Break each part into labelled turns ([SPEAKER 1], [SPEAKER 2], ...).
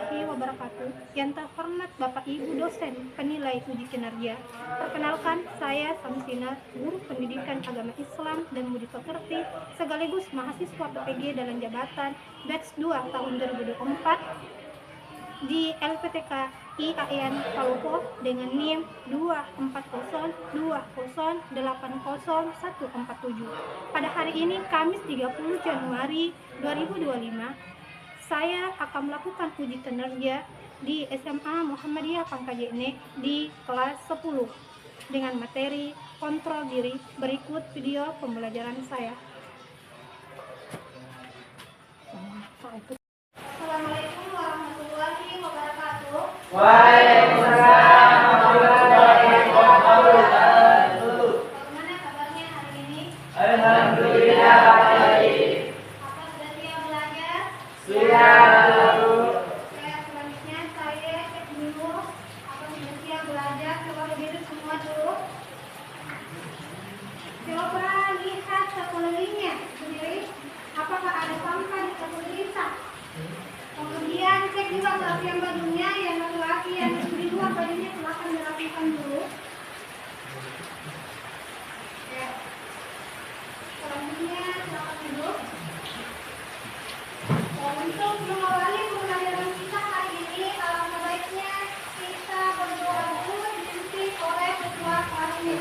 [SPEAKER 1] warahmatullahi wabarakatuh. Yang terhormat Bapak Ibu dosen penilai uji kinerja. Perkenalkan, saya Samsina, guru pendidikan agama Islam dan budi pekerti, sekaligus mahasiswa PPG dalam jabatan batch 2 tahun 2024 di LPTK IAIN Palopo dengan NIM 2402080147. Pada hari ini Kamis 30 Januari 2025, saya akan melakukan uji kinerja di SMA Muhammadiyah Pangkajene di kelas 10 dengan materi kontrol diri. Berikut video pembelajaran saya. Assalamualaikum warahmatullahi wabarakatuh.
[SPEAKER 2] Waalaikumsalam warahmatullahi wabarakatuh.
[SPEAKER 1] Bagaimana kabarnya hari ini?
[SPEAKER 2] Alhamdulillah baik.
[SPEAKER 1] Apa sudah siap belajar?
[SPEAKER 2] Siap.
[SPEAKER 1] Selanjutnya saya cek dulu apa sudah siap belajar. Coba berdiri semua dulu. Coba lihat sekelilingnya. Berdiri. Apakah ada sampah di sekeliling? Kemudian cek juga kerapian bajunya, yang laki-laki yang di luar bajunya silakan dirapikan dulu. Ya. Selanjutnya silakan duduk. Untuk mengawali pembelajaran kita hari ini, alangkah baiknya kita berdoa dulu dipimpin oleh ketua kelas ini.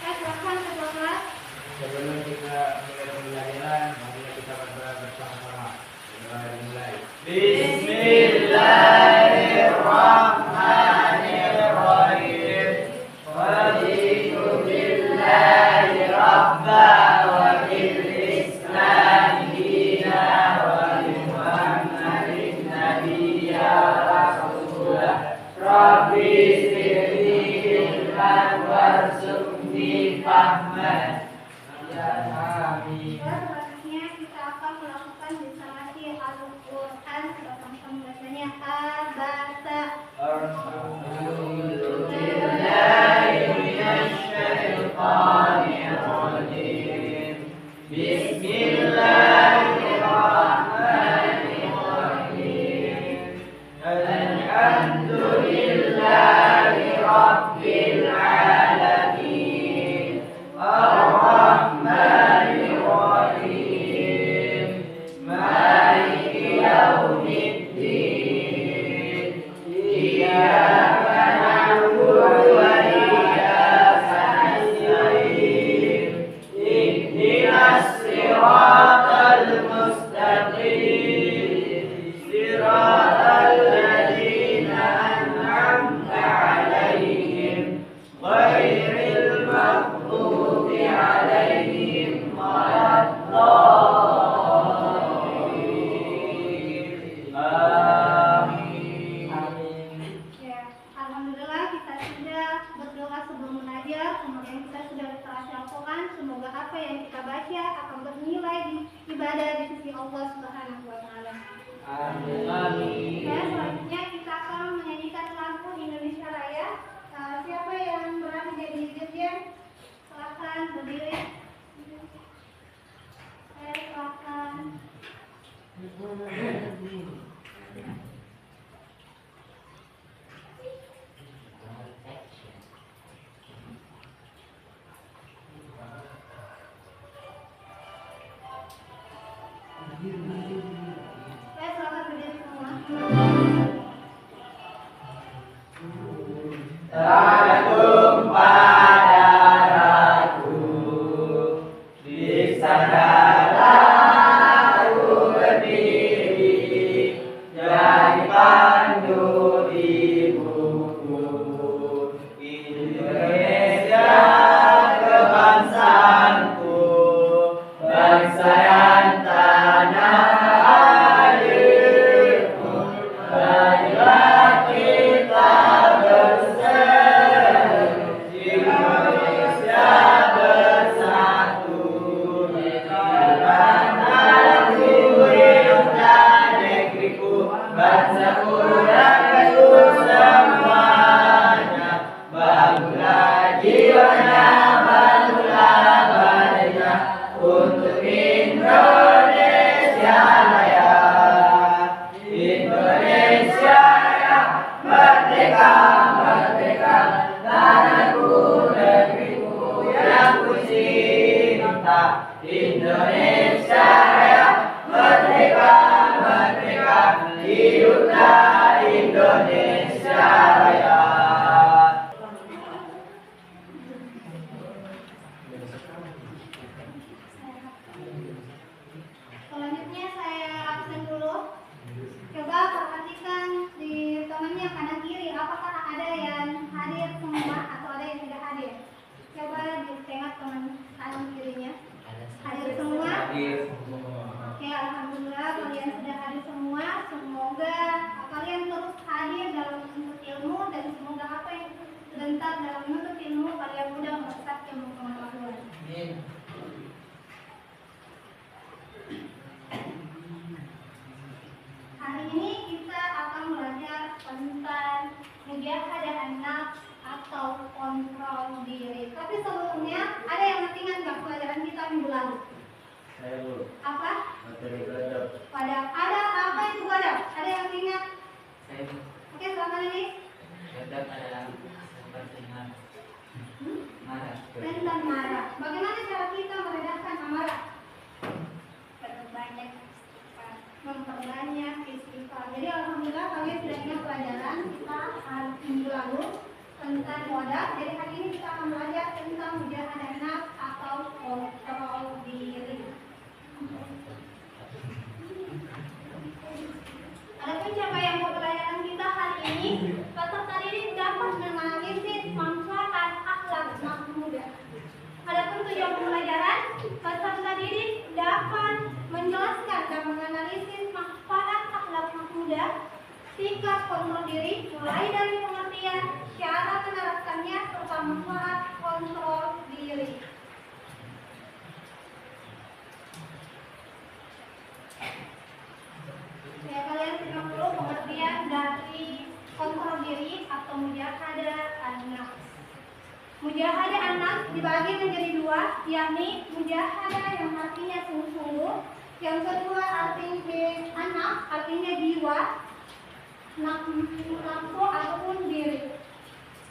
[SPEAKER 1] Silakan ketua kelas.
[SPEAKER 2] Sebelum kita mulai pembelajaran, mari kita berdoa bersama-sama. Mulai. Bismillahirrahmanirrahim. Raditu billahi rabba wa bil islam dina wa bi Muhammadin nabiyya rasulah. Rabbi sirni ilman warzuqni fahman. Amin.
[SPEAKER 1] Selanjutnya kita akan melakukan instalasi Al-Quran bersama pembacanya Abasa.
[SPEAKER 2] Bismillahirrahmanirrahim. Alhamdulillahi rabbil alamin. Ar-Rahmanir-Rahim. Maliki yaumiddin. Iyyaka na'budu wa iyyaka nasta'in. Ihdinas siratal mustaqim. Siratal ladzina an'amta 'alaihim ghairil maghdubi 'alaihim waladdallin. Amin.
[SPEAKER 1] Ya, alhamdulillah kita sudah berdoa sebelum belajar, kemudian kita sudah literasi Al-Quran. Semoga apa yang kita baca akan bernilai di ibadah di sisi Allah Subhanahu wa Ta'ala.
[SPEAKER 2] Amin.
[SPEAKER 1] Ya, selanjutnya kita akan menyanyikan lagu Indonesia Raya. Siapa yang berani jadi dirjen? Silakan berdiri. Silakan. Silakan berdiri semua.
[SPEAKER 2] Tertumpah darahku di sana aku berdiri. Indonesia Raya, merdeka, merdeka, hiduplah Indonesia Raya.
[SPEAKER 1] Selanjutnya saya absen dulu. Coba perhatikan di temannya kanan kiri, apakah ada yang hadir semua atau ada yang tidak hadir? Coba ditengok teman kanan kirinya. Hadir semua? Oke, alhamdulillah kalian sudah hadir semua. Semoga kalian terus hadir dalam menuntut ilmu dan semoga apa yang sebentar dalam menuntut ilmu kalian mudah meresap ilmu pengetahuan. Hari ini kita akan belajar tentang mujahadah an-nafs atau kontrol diri. Tapi sebelumnya ada yang masih ingat nggak pelajaran kita minggu lalu?
[SPEAKER 2] Saya dulu.
[SPEAKER 1] Apa?
[SPEAKER 2] Materi gadab.
[SPEAKER 1] Ada apa itu gadab? Ada yang masih ingat?
[SPEAKER 2] Saya
[SPEAKER 1] Oke, selamat ini.
[SPEAKER 2] gadab adalah sepertinya marah.
[SPEAKER 1] Tentang marah. Bagaimana cara kita meredakan amarah? Memperbanyak istighfar. Jadi alhamdulillah kalian sudah ingat pelajaran kita minggu lalu tentang wadab. Jadi hari ini kita akan belajar tentang mujahadah nafs atau kontrol diri. Adapun capaian pembelajaran kita hari ini, peserta didik dapat menganalisis manfaat akhlak anak muda. Adapun tujuan pembelajaran, peserta didik dapat menjelaskan dan menganalisis manfaat akhlak anak muda, sikap kontrol diri, mulai dari pengertian, cara menerapkannya, serta manfaat kontrol diri. Ya, kalian simak dulu pengertian dari kontrol diri atau mujahadah an-nafs. Mujahadah an-nafs dibagi menjadi dua, yakni mujahadah yang artinya sungguh-sungguh, yang kedua artinya an-nafs artinya jiwa, nafsu ataupun diri.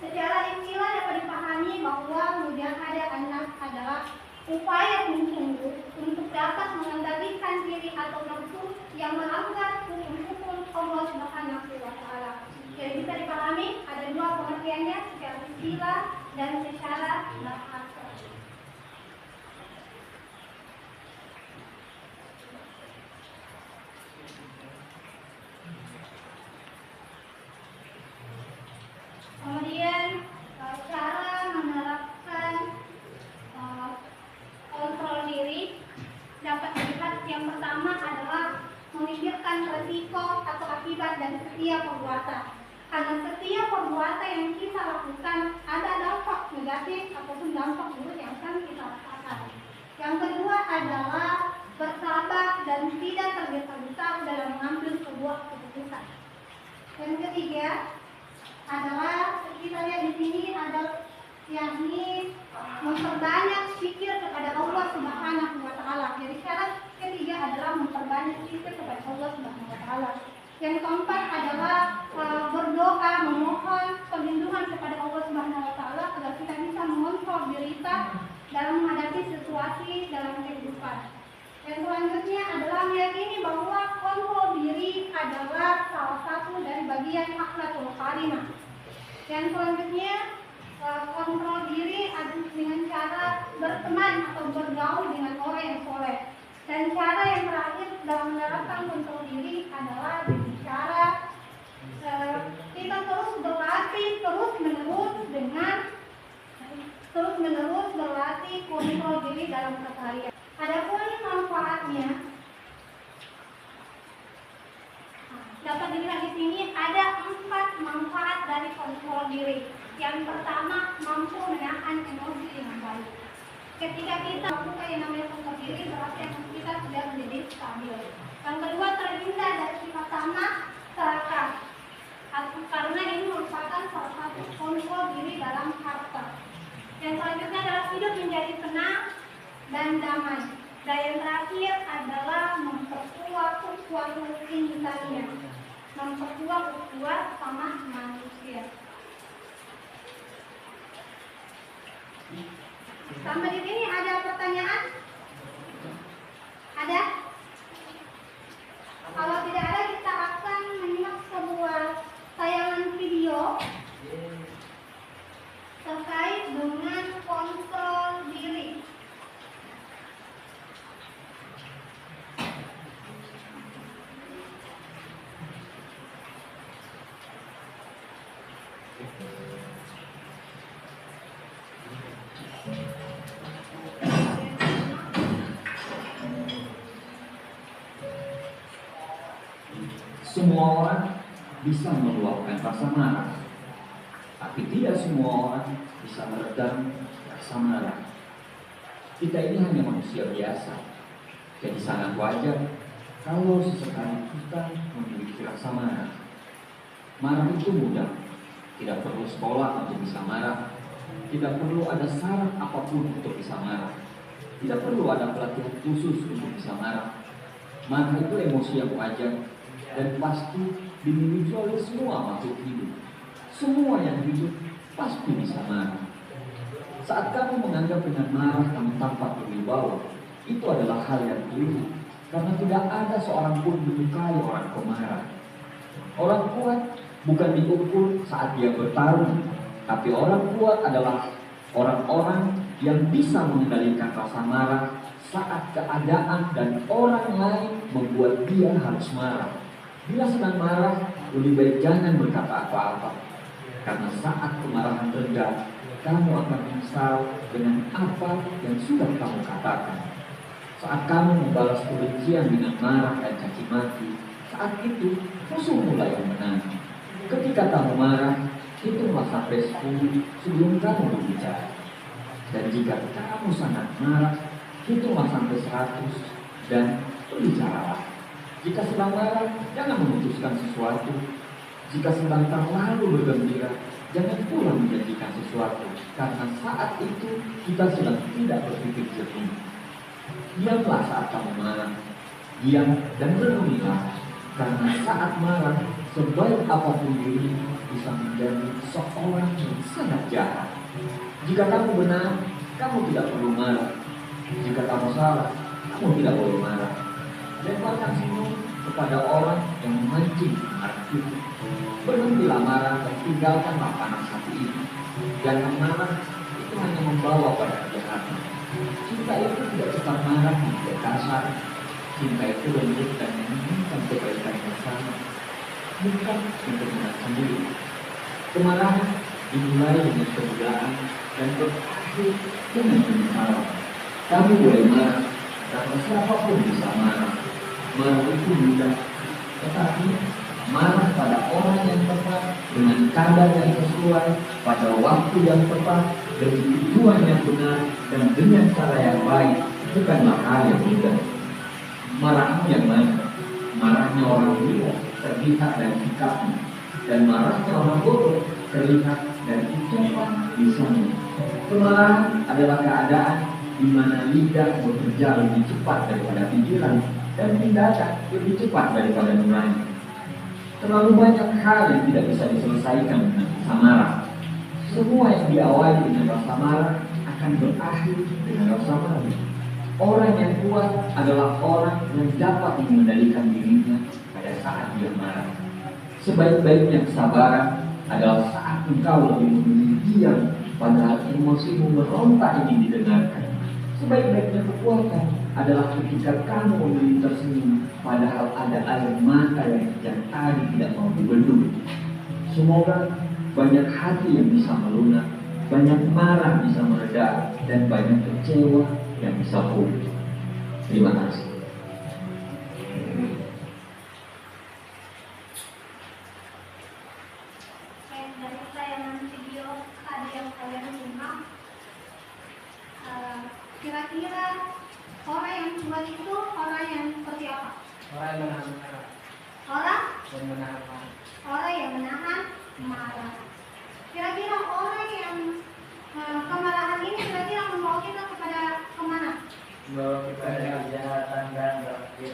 [SPEAKER 1] Secara istilah dapat dipahami bahwa mujahadah an-nafs adalah upaya sungguh-sungguh untuk dapat mengendalikan diri atau nafsu yang melanggar hukum-hukum Allah Subhanahu wa Ta'ala. Jadi bisa dipahami ada dua pengertiannya, secara istilah dan secara bahasa. Kemudian cara menerapkan kontrol diri dapat dilihat yang pertama adalah memikirkan resiko atau akibat dan setiap perbuatan. Karena setiap perbuatan yang kita lakukan ada dampak negatif ataupun dampak buruk yang akan kita rasakan. Yang kedua adalah bersabar dan tidak tergesa-gesa dalam mengambil sebuah keputusan. Yang ketiga adalah kita lihat di sini adalah yakni memperbanyak zikir kepada Allah Subhanahu wa Ta'ala. Jadi syarat ketiga adalah memperbanyak zikir kepada Allah Subhanahu wa Ta'ala. Yang keempat adalah berdoa memohon perlindungan kepada Allah Subhanahu wa Ta'ala agar kita bisa mengontrol diri kita dalam menghadapi situasi dalam kehidupan. Yang selanjutnya adalah meyakini bahwa kontrol diri adalah salah satu dari bagian akhlakul karimah. Yang selanjutnya kontrol diri dengan cara berteman atau bergaul dengan orang yang soleh. Dan cara yang terakhir dalam menerapkan kontrol diri adalah dengan cara kita terus berlatih terus-menerus berlatih kontrol diri dalam keseharian. Adapun manfaatnya dapat dilihat di sini ada 4 manfaat dari kontrol diri. Yang pertama, mampu menahan emosi dengan baik. Ketika kita melakukan yang namanya kontrol diri, berarti kita sudah menjadi stabil. Yang kedua, terhindar dari sifat tamak, serakah. Karena ini merupakan salah satu kontrol diri dalam harta. Yang selanjutnya adalah hidup menjadi tenang dan damai. Dan yang terakhir adalah memperkuat ukhuwah insaniah, memperkuat ukhuwah sama manusia. Sampai di sini ada pertanyaan? Ada? Kalau tidak ada, kita akan menyimak sebuah tayangan video terkait dengan kontrol diri.
[SPEAKER 3] Semua orang bisa meluapkan rasa marah, tapi tidak semua orang bisa meredam rasa marah. Kita ini hanya manusia biasa, jadi sangat wajar kalau sesekali kita memiliki rasa marah. Marah itu mudah, tidak perlu sekolah untuk bisa marah, tidak perlu ada syarat apapun untuk bisa marah, tidak perlu ada pelatihan khusus untuk bisa marah. Marah itu emosi yang wajar dan pasti dimiliki oleh semua makhluk hidup. Semua yang hidup pasti bisa marah. Saat kamu menganggap dengan marah kamu tampak berwibawa, itu adalah hal yang keliru, karena tidak ada seorang pun menyukai orang pemarah. Orang kuat bukan diukur saat dia bertarung, tapi orang kuat adalah orang-orang yang bisa mengendalikan rasa marah saat keadaan dan orang lain membuat dia harus marah. Bila sedang marah, lebih baik jangan berkata apa-apa, karena saat kemarahan reda, kamu akan menyesal dengan apa yang sudah kamu katakan. Saat kamu membalas kebencian dengan marah dan caci maki, saat itu musuh mulai menang. Ketika kamu marah, hitunglah sampai 10 sebelum kamu berbicara. Dan jika kamu sangat marah, hitunglah sampai 100 dan berbicaralah. Jika sedang marah, jangan memutuskan sesuatu. Jika sedang terlalu bergembira, jangan pula menjanjikan sesuatu, karena saat itu kita sedang tidak berpikir jernih. Diamlah saat kamu marah, diam dan renungilah, karena saat marah, sebaik apapun diri bisa menjadi seorang yang sangat jahat. Jika kamu benar, kamu tidak perlu marah. Jika kamu salah, kamu tidak boleh marah. Lemparkan senyum kepada orang yang memancing marah itu. Berhentilah marah dan tinggalkanlah panas hati itu. Jangan marah, itu hanya membawa pada kejahatan. Cinta itu tidak cepat marah dan tidak kasar. Cinta itu lembut dan menginginkan kebaikan bersama, bukan untuk menang sendiri. Kemarahan dimulai dengan kemudahan dan berakhir dengan penyesalan. Kamu boleh marah, karena siapapun bisa marah. Marah itu mudah, tetapi marah pada orang yang tepat, dengan kadar yang sesuai, pada waktu yang tepat, dengan tujuan yang benar, dan dengan cara yang baik, bukanlah hal yang mudah. Marahmu yang mana? Marahnya orang gila terlihat dari sikapnya, dan marahnya orang bodoh terlihat dari ucapan lisannya. Kemarahan adalah keadaan di mana lidah bekerja lebih cepat daripada pikiran, dan tindakan lebih cepat daripada nurani. Terlalu banyak hal yang tidak bisa diselesaikan dengan rasa marah. Semua yang diawali dengan rasa marah akan berakhir dengan rasa marah. Orang yang kuat adalah orang yang dapat mengendalikan dirinya pada saat dia marah. Sebaik-baiknya kesabaran adalah saat engkau lebih memilih diam padahal emosimu meronta ingin didengarkan. Sebaik-baiknya kekuatan adalah ketika kamu memilih tersenyum padahal ada air mata yang tadi tidak mau dibendung. Semoga banyak hati yang bisa melunak, banyak marah bisa mereda, dan banyak kecewa yang bisa pulih. Terima kasih.
[SPEAKER 1] Dari tayangan video tadi yang kalian simak, kira-kira orang yang kuat itu orang yang seperti apa?
[SPEAKER 2] Orang yang menahan marah.
[SPEAKER 1] Orang yang menahan marah. Kira-kira orang yang kemarahan ini kira-kira membawa kita kepada kemana?
[SPEAKER 2] Membawa kita kejahatan dan berakhir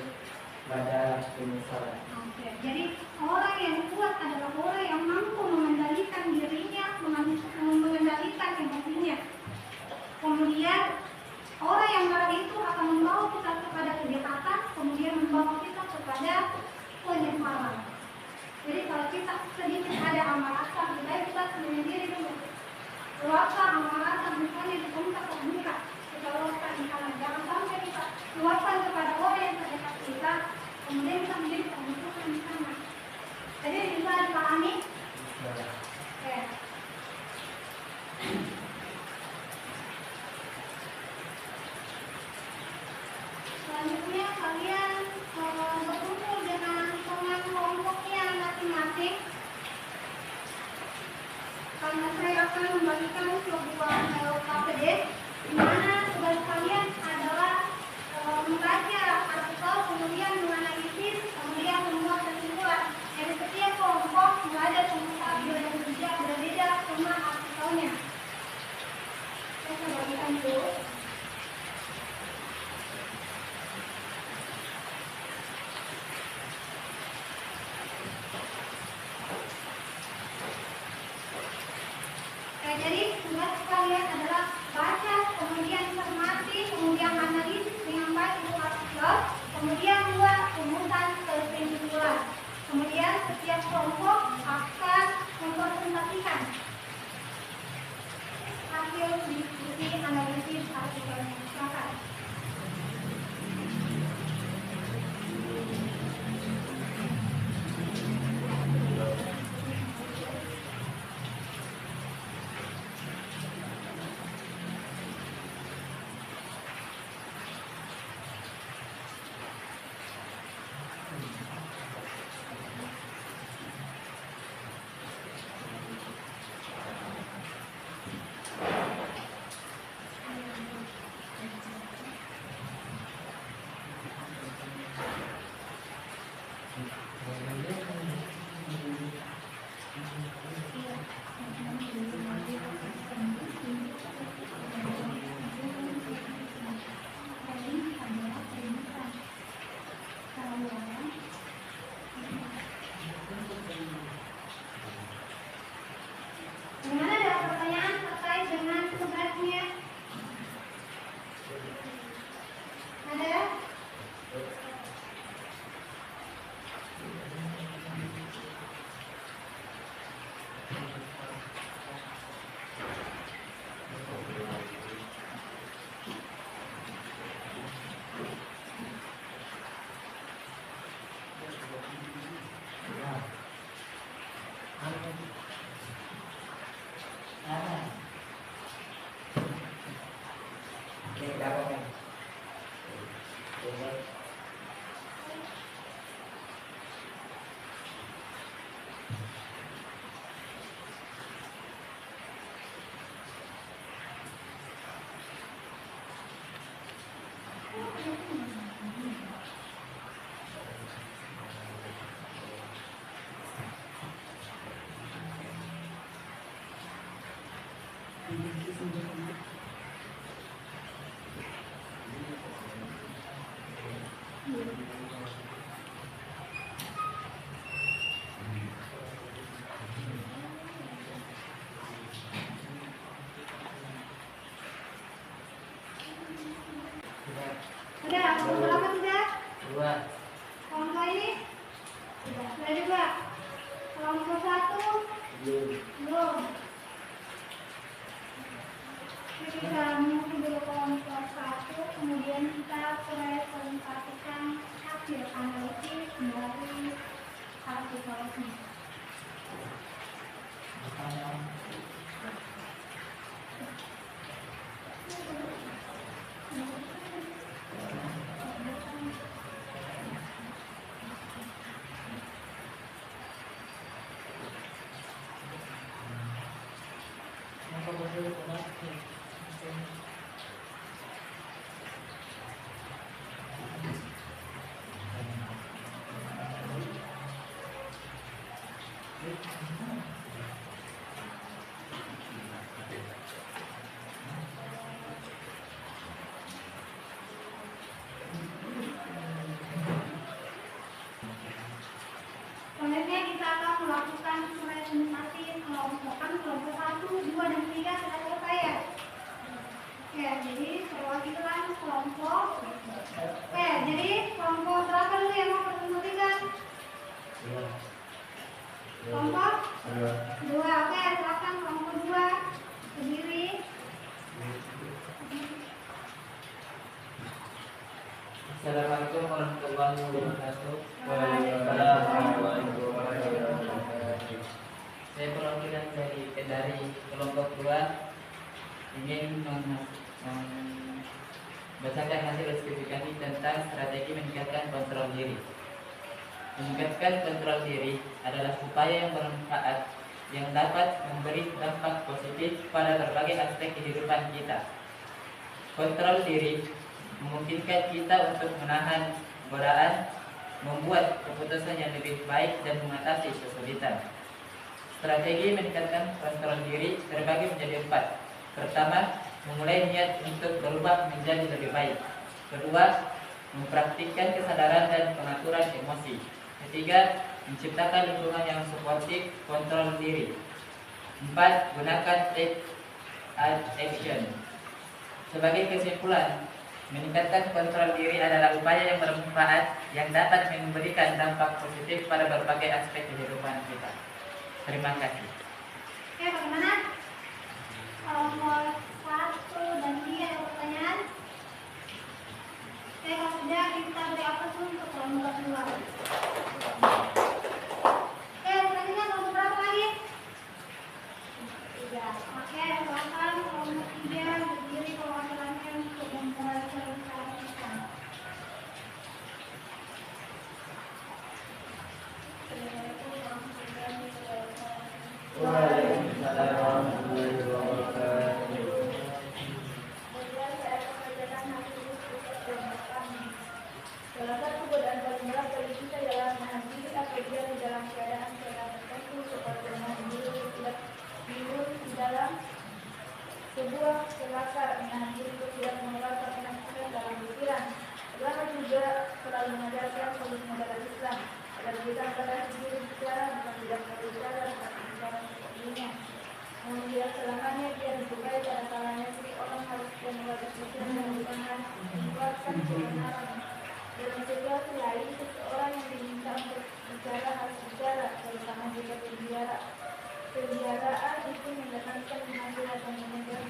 [SPEAKER 2] pada penyesalan.
[SPEAKER 1] Oke, jadi orang yang kuat adalah orang yang mampu mengendalikan dirinya, mengendalikan emosinya. Kemudian Orang yang marah itu akan membawa kita kepada kejahatan, kemudian membawa kita kepada penyesalan. Jadi kalau kita sedikit ada amarah, kita sendiri dulu. Keluarkan amarah misalnya di tempat terbuka. Kita keluarkan di sana. Jangan sampai kita keluarkan kepada orang yang terdekat kita, kemudian kita menjadi pembusukan di sana. Jadi bisa dipahami? Oke. Selanjutnya kalian berkumpul dengan teman kelompoknya masing-masing. Karena saya akan membagikan sebuah KPD di mana tugas kalian adalah membaca artikel, kemudian menganalisis, kemudian membuat kesimpulan. Dari setiap kelompok ada pengusaha dan berbeda sama artikelnya. Saya bagikan dulu. Jadi tugas kalian adalah baca, kemudian cermati, kemudian analisis dengan baik itu artikel, kemudian buat rumusan kesimpulan. Kemudian setiap kelompok akan mempresentasikan hasil diskusi analisis artikelnya. Silakan. Bagaimana ada pertanyaan terkait dengan tugasnya? Ada? Sudah, berapa sudah?
[SPEAKER 2] 2.
[SPEAKER 1] Kelompok ini? Sudah juga. Kelompok 1? Belum. Kita menuju dulu kelompok 1, kemudian kita presentasikan hasil analisis dari artikelnya.
[SPEAKER 2] Assalamualaikum warahmatullahi wabarakatuh.
[SPEAKER 3] Waalaikumsalam warahmatullahi wabarakatuh.
[SPEAKER 2] Saya perwakilan dari kelompok 2 ingin membacakan hasil diskusi kami tentang strategi meningkatkan kontrol diri. Meningkatkan kontrol diri adalah upaya yang bermanfaat yang dapat memberi dampak positif pada berbagai aspek kehidupan kita. Kontrol diri memungkinkan kita untuk menahan godaan, membuat keputusan yang lebih baik dan mengatasi kesulitan. Strategi meningkatkan kontrol diri terbagi menjadi 4. Pertama, memulai niat untuk berubah menjadi lebih baik. Kedua, mempraktikkan kesadaran dan pengaturan emosi. Ketiga, menciptakan lingkungan yang suportif kontrol diri. 4. Gunakan take action. Sebagai kesimpulan, meningkatkan kontrol diri adalah upaya yang bermanfaat yang dapat memberikan dampak positif pada berbagai aspek kehidupan kita. Terima kasih.
[SPEAKER 1] Oke, bagaimana? Kelompok 1 dan 3 ada pertanyaan? Oke, kalau sudah kita beri aplaus untuk kelompok 2. Oke, selanjutnya kelompok berapa lagi? 3. Oke, silakan kelompok 3 berdiri perwakilannya untuk memulai perbicaraan.
[SPEAKER 2] Waalaikumsalam warahmatullahi wabarakatuh.
[SPEAKER 4] Salah satu godaan paling berat bagi kita ialah menahan diri apabila di dalam keadaan tertentu seperti menahan diri di dalam sebuah kelakar, menahan diri untuk tidak mengeluarkan penafsiran dalam pikiran. Ulama juga selalu mengajarkan solusi dalam Islam agar kita pada diri bicara bukan tidak berbicara tetapi bicara sepertinya. Namun tidak selamanya dia disukai pada kalanya setiap orang harus mengeluarkan pikiran dan mengeluarkan kebenaran. Dalam situasi lain, seseorang yang diminta untuk bicara harus bicara, terutama jika pembicaraan itu mendatangkan hasil atau menyenangkan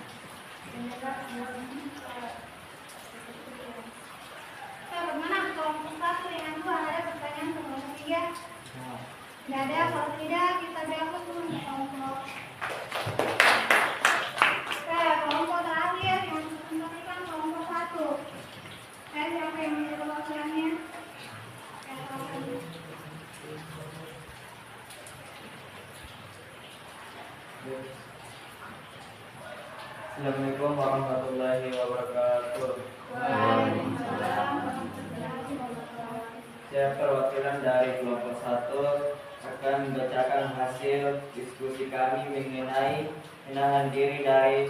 [SPEAKER 1] Bagaimana kelompok 1 dengan 2 ada pertanyaan ke kelompok 3? Tidak ada, kalau tidak kita beri aplaus dulu untuk kelompok. Oke, kelompok terakhir yang disampaikan kelompok 1. Siapa yang menjadi perwakilannya?
[SPEAKER 2] Assalamualaikum warahmatullahi wabarakatuh. Saya perwakilan dari kelompok 1 akan membacakan hasil diskusi kami mengenai menahan diri dari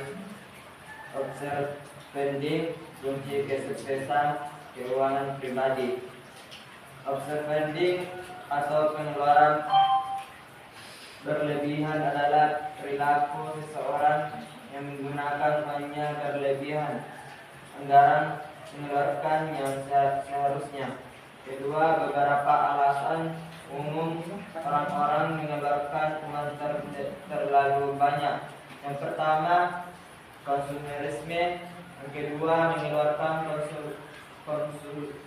[SPEAKER 2] observing kunci kesuksesan keuangan pribadi. Observing atau pengeluaran berlebihan adalah perilaku seseorang yang menggunakan uangnya berlebihan, anggaran mengeluarkan yang seharusnya. Kedua, beberapa alasan umum orang-orang mengeluarkan uang terlalu banyak. Yang pertama, konsumerisme. Yang kedua, mengeluarkan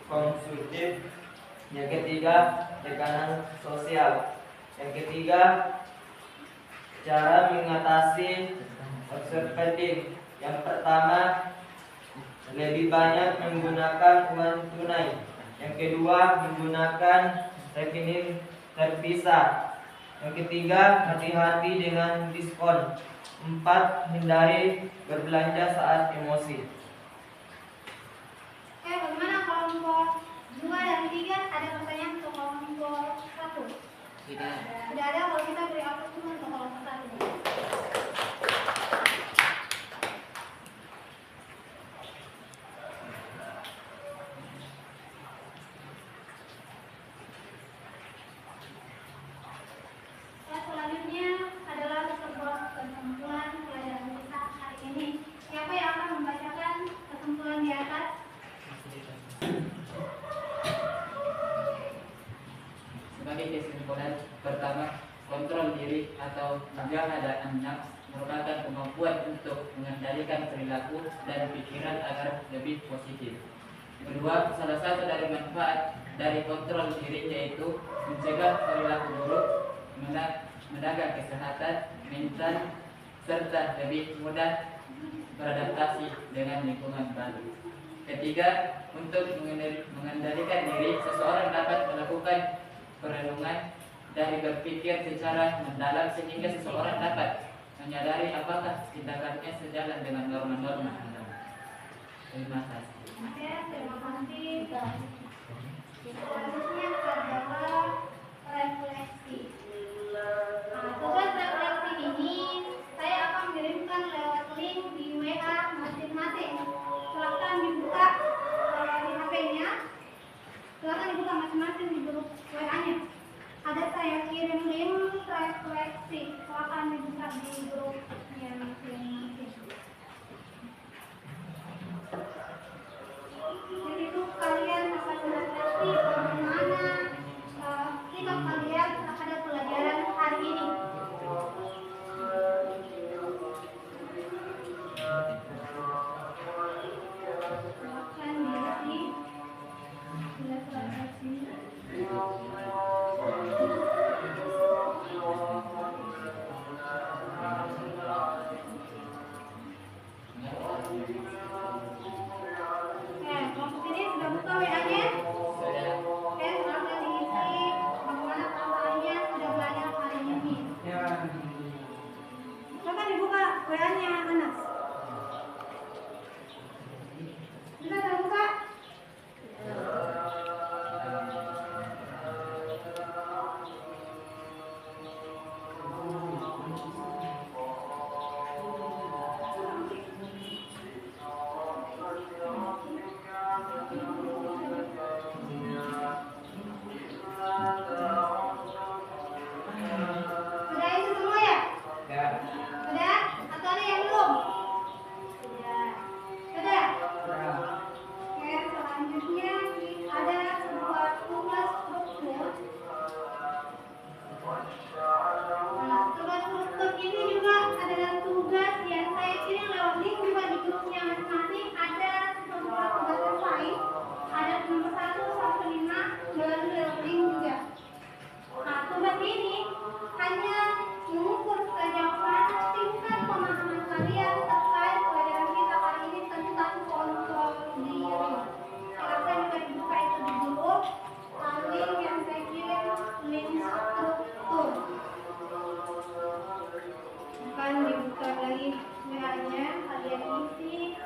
[SPEAKER 2] konsumtif. Yang ketiga, tekanan sosial. Yang ketiga, cara mengatasi observing. Yang pertama, lebih banyak menggunakan uang tunai. Yang kedua, menggunakan rekening terpisah. Yang ketiga, hati-hati dengan diskon. 4, hindari berbelanja saat emosi.
[SPEAKER 1] Oke, bagaimana kelompok 2 dan 3 ada pertanyaan untuk kelompok 1?
[SPEAKER 2] Tidak.
[SPEAKER 1] Tidak ada, kalau kita beri aplaus dulu untuk kelompok 1. Selanjutnya adalah sebuah kesimpulan pelajaran kita hari ini. Siapa yang akan membacakan kesimpulan di atas?
[SPEAKER 2] Sebagai kesimpulan, pertama, kontrol diri atau menjaga nafs merupakan kemampuan untuk mengendalikan perilaku dan pikiran agar lebih positif. Kedua, salah satu dari manfaat dari kontrol diri yaitu mencegah perilaku buruk, menjaga kesehatan mental, serta lebih mudah beradaptasi dengan lingkungan baru. Ketiga, untuk mengendalikan diri, seseorang dapat melakukan perenungan dari berpikir secara mendalam sehingga seseorang dapat menyadari apakah tindakannya sejalan dengan norma-norma agama. Terima kasih.
[SPEAKER 1] Oke, terima kasih. Selanjutnya adalah refleksi. Nah, tugas refleksi ini saya akan kirimkan lewat link di WA masing-masing. Silakan dibuka di HP-nya. Silakan dibuka masing-masing di grup WA-nya. Ada saya kirim link refleksi. Silakan dibuka di grupnya masing-masing. Di situ kalian akan merefleksi bagaimana sikap kalian terhadap pelajaran hari ini. Silakan diisi tugas refleksi. Kelompok ini sudah buka WA-nya? Oke, silakan diisi bagaimana kalian sudah belajar hari ini. Coba dibuka WA-nya Anas. Sudah terbuka? Sudah itu semua ya? Sudah? Atau ada yang belum? Sudah. Sudah? Oke, selanjutnya ada sebuah tugas struktur. Nah, tugas struktur ini juga adalah tugas yang saya kirim lewat link juga di grupnya masing-masing. Ada sebuah tugas lain, ada nomor 1 sampai 5 melalui lewat link juga. Nah, tugas ini hanya mengukur sejauh tingkat pemahaman kalian terkait pelajaran kita hari ini tentang kontrol diri. Silakan juga dibuka itu di grup. Link yang saya kirim link struktur. Bukan dibuka lagi WA-nya, kalian isi